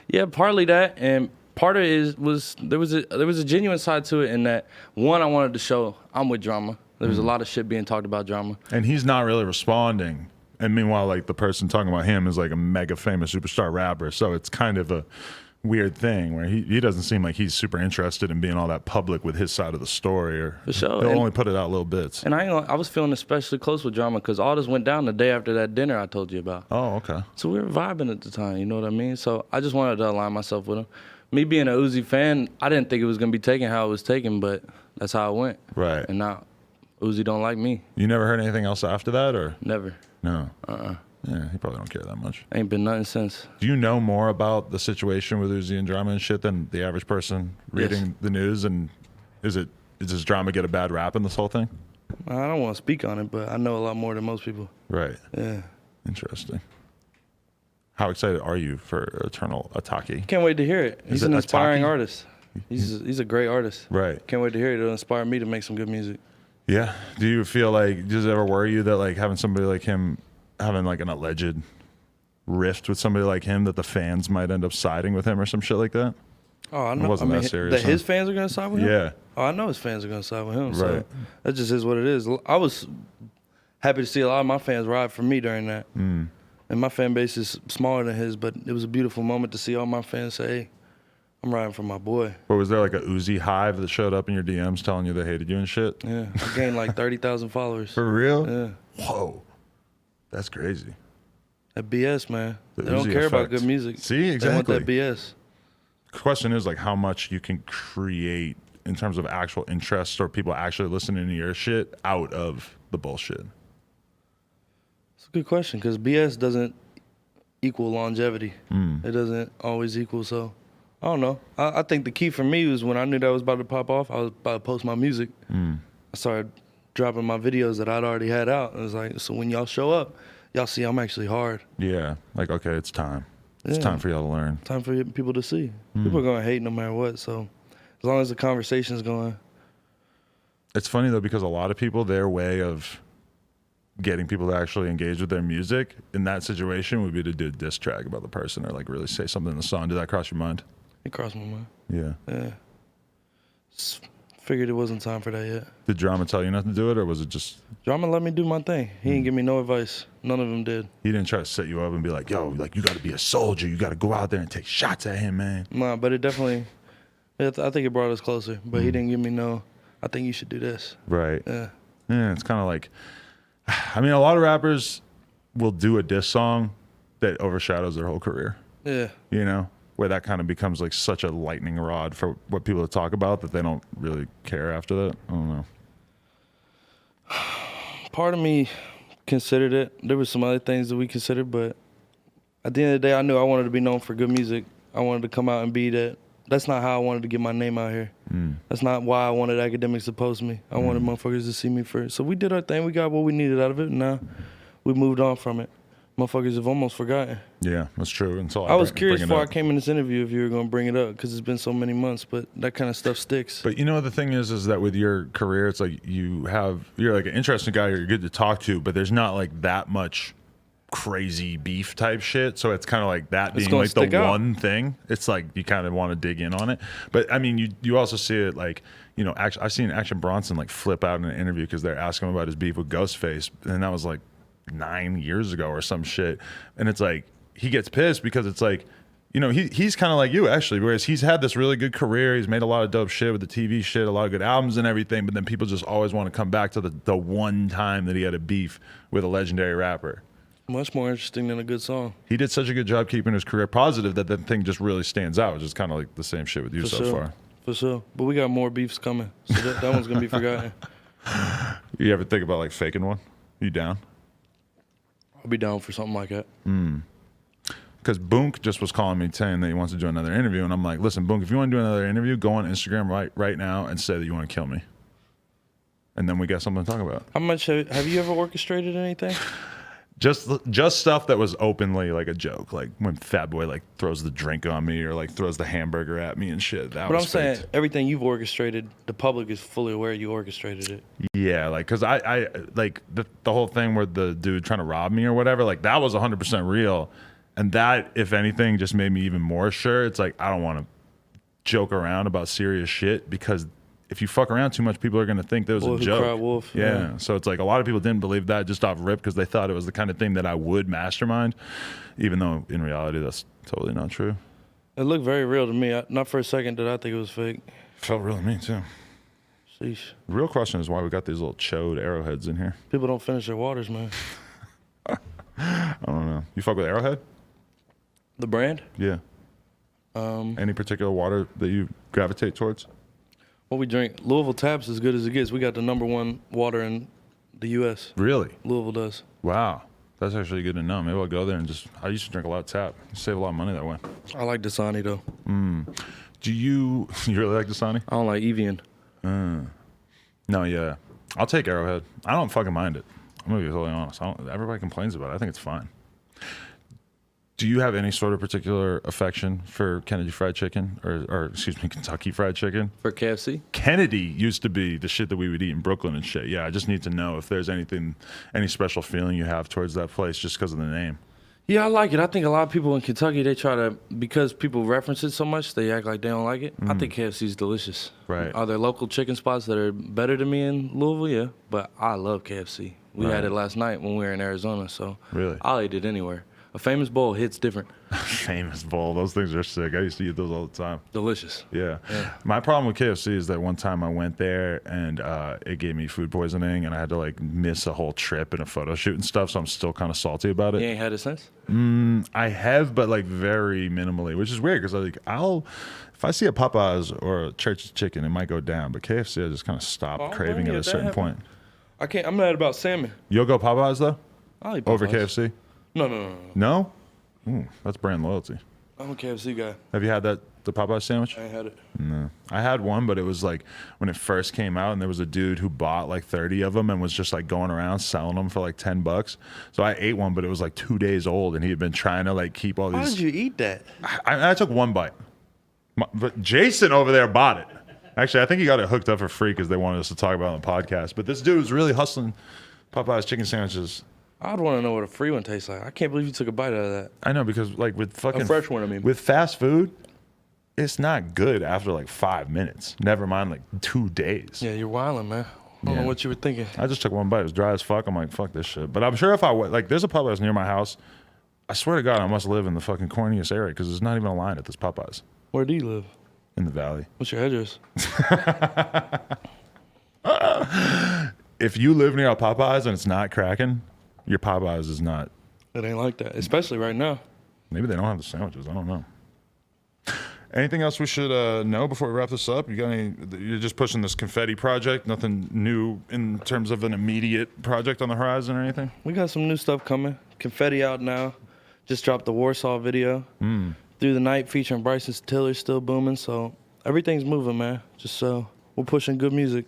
Yeah, partly that, and part of it was there was a genuine side to it in that, one, I wanted to show I'm with Drama. There was a lot of shit being talked about Drama. And he's not really responding. And meanwhile, like, the person talking about him is like a mega famous superstar rapper. So it's kind of a weird thing where he doesn't seem like he's super interested in being all that public with his side of the story. Or For sure. He'll And- only put it out little bits. And I was feeling especially close with Drama because all this went down the day after that dinner I told you about. Oh, okay. So we were vibing at the time, you know what I mean? So I just wanted to align myself with him. Me being a Uzi fan, I didn't think it was going to be taken how it was taken, but that's how it went. Right. And now Uzi don't like me. You never heard anything else after that, or? Never. No. Yeah, he probably don't care that much. Ain't been nothing since. Do you know more about the situation with Uzi and Drama and shit than the average person reading the news? And does this Drama get a bad rap in this whole thing? I don't want to speak on it, but I know a lot more than most people. Right. Yeah. Interesting. How excited are you for Eternal Ataki? Can't wait to hear it. He's it an inspiring Ataki? artist. He's a great artist. Right. Can't wait to hear it. It'll inspire me to make some good music. Yeah. Do you feel like, does it ever worry you that like having somebody like him, having like an alleged rift with somebody like him, that the fans might end up siding with him or some shit like that? Oh, I know. It wasn't that serious, That huh? his fans are going to side with him? Yeah. Oh, I know his fans are going to side with him. So Right. that just is what it is. I was happy to see a lot of my fans ride for me during that. And my fan base is smaller than his, but it was a beautiful moment to see all my fans say, hey, I'm riding for my boy. But was there like a Uzi hive that showed up in your DMs telling you they hated you and shit? Yeah, I gained like 30,000 followers. For real? Yeah. Whoa. That's crazy. That BS, man. The They don't Uzi care about effect. good music. See, They want exactly. that BS. Question is like how much you can create in terms of actual interest or people actually listening to your shit out of the bullshit. It's a good question because BS doesn't equal longevity. It doesn't always equal. So I don't know. I think the key for me was when I knew that was about to pop off, I was about to post my music. I started dropping my videos that I'd already had out. It was like, so when y'all show up, y'all see I'm actually hard. Yeah. Like, okay, it's time. It's Yeah. time for y'all to learn. Time for people to see. People are going to hate no matter what. So as long as the conversation's going. It's funny though, because a lot of people, their way of getting people to actually engage with their music in that situation would be to do a diss track about the person or like really say something in the song. Did that cross your mind? It crossed my mind. Yeah. Yeah. Just figured it wasn't time for that yet. Did Drama tell you not to do it, or was it just Drama let me do my thing. He didn't give me no advice. None of them did. he didn't try to set you up and be like, yo, like you got to be a soldier. You got to go out there and take shots at him, man. Nah, but it definitely, I think it brought us closer. But he didn't give me no, I think you should do this. Right. Yeah. Yeah, it's kind of like, I mean, a lot of rappers will do a diss song that overshadows their whole career, Yeah. you know, where that kind of becomes like such a lightning rod for what people to talk about that they don't really care after that. I don't know. Part of me considered it. There were some other things that we considered, but at the end of the day, I knew I wanted to be known for good music. I wanted to come out and be that. That's not how I wanted to get my name out here. That's not why I wanted academics to post me. I wanted motherfuckers to see me first. So we did our thing. We got what we needed out of it, and now we moved on from it. Motherfuckers have almost forgotten. Yeah, that's true. Until I was curious bring it before I up. came in this interview if you were going to bring it up because it's been so many months, but that kind of stuff sticks. But you know the thing is that with your career, it's like you're like an interesting guy. You're good to talk to, but there's not like that much crazy beef type shit. So it's kind of like that being like the one thing. It's like you kind of want to dig in on it. But I mean, you also see it like, you know, I've seen Action Bronson like flip out in an interview because they're asking him about his beef with Ghostface, and that was like 9 years ago or some shit. And it's like he gets pissed because it's like, you know, he's kind of like you actually, whereas he's had this really good career. He's made a lot of dope shit with the TV shit, a lot of good albums and everything. But then people just always want to come back to the one time that he had a beef with a legendary rapper. Much more interesting than a good song. He did such a good job keeping his career positive that thing just really stands out, which is kind of like the same shit with you so far. For sure. But we got more beefs coming. So that one's going to be forgotten. You ever think about like faking one? You down? I'll be down for something like that. Because Boonk just was calling me saying that he wants to do another interview. And I'm like, listen, Boonk, if you want to do another interview, go on Instagram right now and say that you want to kill me. And then we got something to talk about. How much have you ever orchestrated anything? Just stuff that was openly like a joke, like when Fat Boy like throws the drink on me or like throws the hamburger at me and shit. That but was I'm saying faked. everything you've orchestrated, the public is fully aware you orchestrated it. Yeah, like because I like the whole thing where the dude trying to rob me or whatever, like that was 100% real, and that if anything just made me even more sure. It's like I don't want to joke around about serious shit because if you fuck around too much, people are going to think there was a joke. Cry wolf. Yeah. So it's like a lot of people didn't believe that just off rip because they thought it was the kind of thing that I would mastermind, even though in reality that's totally not true. It looked very real to me. Not for a second did I think it was fake. Felt real to me too. Sheesh. The real question is why we got these little chode arrowheads in here. People don't finish their waters, man. I don't know. You fuck with Arrowhead? The brand? Yeah. Any particular water that you gravitate towards? What we drink, Louisville Tap's as good as it gets. We got the #1 water in the U.S. Really? Louisville does. Wow. That's actually good to know. Maybe I'll go there and I used to drink a lot of tap. Save a lot of money that way. I like Dasani, though. Do you really like Dasani? I don't like Evian. No, yeah. I'll take Arrowhead. I don't fucking mind it. I'm going to be totally honest. Everybody complains about it. I think it's fine. Do you have any sort of particular affection for Kennedy Fried Chicken or excuse me, Kentucky Fried Chicken? For KFC? Kennedy used to be the shit that we would eat in Brooklyn and shit. Yeah, I just need to know if there's any special feeling you have towards that place just because of the name. Yeah, I like it. I think a lot of people in Kentucky, they try to, because people reference it so much, they act like they don't like it. I think KFC is delicious. Right. Are there local chicken spots that are better than me in Louisville? Yeah, but I love KFC. We had it last night when we were in Arizona, so Really? I'll eat it anywhere. A famous bowl hits different. Famous bowl. Those things are sick. I used to eat those all the time. Delicious. Yeah. My problem with KFC is that one time I went there and it gave me food poisoning and I had to like miss a whole trip and a photo shoot and stuff. So I'm still kind of salty about You it. ain't had it since? I have, but like very minimally, which is weird because if I see a Popeyes or a Church's Chicken, it might go down. But KFC, I just kind of stopped craving at a certain point. I can't. I'm mad about salmon. You'll go Popeyes though? I'll eat Over Popeyes. KFC? No. No? Ooh, that's brand loyalty. I'm a KFC guy. Have you had the Popeyes sandwich? I ain't had it. No. I had one, but it was like when it first came out and there was a dude who bought like 30 of them and was just like going around selling them for like $10. So I ate one, but it was like 2 days old and he had been trying to like keep all these. How did you eat that? I took one bite. But Jason over there bought it. Actually, I think he got it hooked up for free because they wanted us to talk about it on the podcast. But this dude was really hustling Popeyes chicken sandwiches. I'd want to know what a free one tastes like. I can't believe you took a bite out of that. I know because like with fucking A fresh one, I mean. with fast food, it's not good after like 5 minutes. Never mind like 2 days. Yeah, you're wilding, man. I don't know what you were thinking. I just took one bite. It was dry as fuck. I'm like, fuck this shit. But I'm sure if I went, like, there's a Popeyes near my house. I swear to God, I must live in the fucking corniest area because there's not even a line at this Popeyes Where do you live? in the valley. What's your address? If you live near a Popeyes and it's not cracking, your Popeyes is not. It ain't like that, especially right now. Maybe they don't have the sandwiches. I don't know. Anything else we should know before we wrap this up? You got any? You're just pushing this confetti project. Nothing new in terms of an immediate project on the horizon or anything. We got some new stuff coming. Confetti out now. Just dropped the Warsaw video. Through the Night featuring Bryson Tiller still booming. So everything's moving, man. Just we're pushing good music.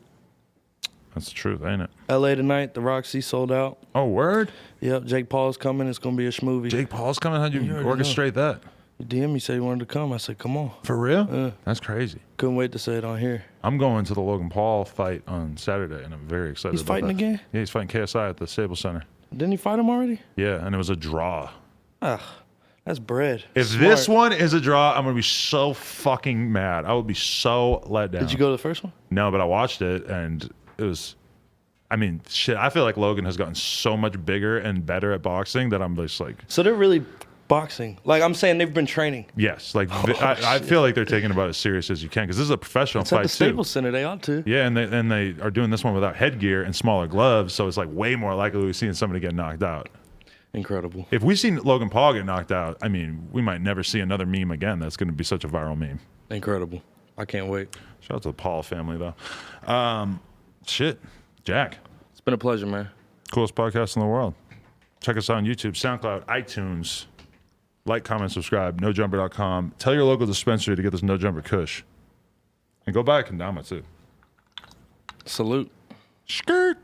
That's the truth, ain't it? LA tonight, the Roxy sold out. Oh, word? Yep, Jake Paul's coming. It's gonna be a schmovie. Jake Paul's coming? How'd you already orchestrate that? He DM me, said he wanted to come. I said, come on. For real? That's crazy. Couldn't wait to say it on here. I'm going to the Logan Paul fight on Saturday, and I'm very excited He's about fighting that. again? Yeah, he's fighting KSI at the Staples Center. Didn't he fight him already? Yeah, and it was a draw. That's bread. If Smart. this one is a draw, I'm going to be so fucking mad. I would be so let down. Did you go to the first one? No, but I watched it, and it was... I mean, shit, I feel like Logan has gotten so much bigger and better at boxing that I'm just like... So they're really boxing. Like, I'm saying they've been training. Yes. Like, I feel like they're taking about as serious as you can, because this is a professional It's fight, at the too. Staples Center. They ought to. Yeah, and they are doing this one without headgear and smaller gloves, so it's like way more likely we're seeing somebody get knocked out. Incredible. If we see Logan Paul get knocked out, I mean, we might never see another meme again. That's going to be such a viral meme. Incredible. I can't wait. Shout out to the Paul family, though. Shit. Jack. It's been a pleasure, man. Coolest podcast in the world. Check us out on YouTube, SoundCloud, iTunes. Like, comment, subscribe. NoJumper.com. Tell your local dispensary to get this No Jumper Kush. And go buy a kendama, too. Salute. Skirt.